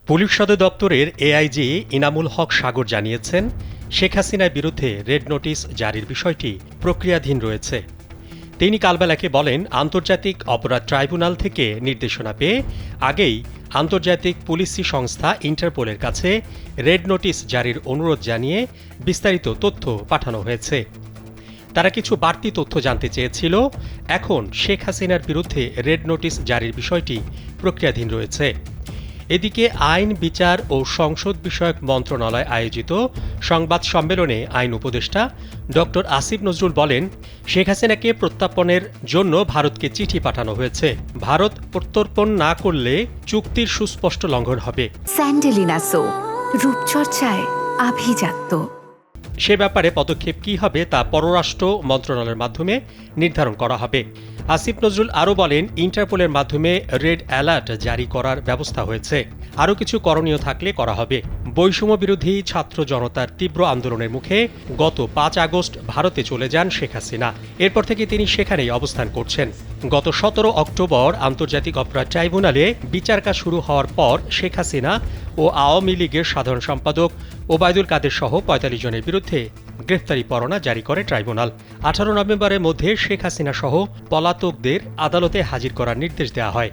Police সদর দপ্তরের AIG Inamul হক সাগর জানিয়েছেন, শেখ হাসিনার বিরুদ্ধে রেড নোটিশ জারির বিষয়টি প্রক্রিয়াধীন রয়েছে। তিনি কালবেলাকে বলেন, আন্তর্জাতিক অপরাধ ট্রাইব্যুনাল থেকে নির্দেশনা পেয়ে আগেই আন্তর্জাতিক পুলিশি সংস্থা ইন্টারপোলের কাছে রেড নোটিশ জারির অনুরোধ জানিয়ে বিস্তারিত তথ্য পাঠানো হয়েছে। তারা কিছু বাড়তি তথ্য জানতে চেয়েছিল। এখন শেখ হাসিনার বিরুদ্ধে রেড নোটিশ জারির বিষয়টি প্রক্রিয়াধীন রয়েছে। এদিকে আইন, বিচার ও সংসদ বিষয়ক মন্ত্রণালয় আয়োজিত সংবাদ সম্মেলনে আইন উপদেষ্টা ড আসিফ নজরুল বলেন, শেখ হাসিনাকে প্রত্যর্পণের জন্য ভারতকে চিঠি পাঠানো হয়েছে। ভারত প্রত্যর্পণ না করলে চুক্তির সুস্পষ্ট লঙ্ঘন হবে। স্যান্ডেলিনা সো, রূপচর্চায় আভিজাত্য। সে ব্যাপারে পদক্ষেপ কী হবে তা পররাষ্ট্র মন্ত্রণালয়ের মাধ্যমে নির্ধারণ করা হবে। আসিফ নজরুল আরও বলেন, ইন্টারপোলের মাধ্যমে রেড অ্যালার্ট জারি করার ব্যবস্থা হয়েছে। আরও কিছু করণীয় থাকলে করা হবে। বৈষম্য বিরোধী ছাত্র জনতার তীব্র আন্দোলনের মুখে গত ৫ আগস্ট ভারতে চলে যান শেখ হাসিনা। এরপর থেকে তিনি সেখানেই অবস্থান করছেন। গত ১৭ অক্টোবর আন্তর্জাতিক অপরাধ ট্রাইব্যুনালে বিচার কাজ শুরু হওয়ার পর শেখ হাসিনা ও আওয়ামী লীগের সাধারণ সম্পাদক ওবায়দুল কাদের সহ ৪৫ জনের বিরুদ্ধে গ্রেফতারি পরোয়ানা জারি করে ট্রাইব্যুনাল। ১৮ নভেম্বরের মধ্যে শেখ হাসিনা সহ পলাতকদের আদালতে হাজির করার নির্দেশ দেওয়া হয়।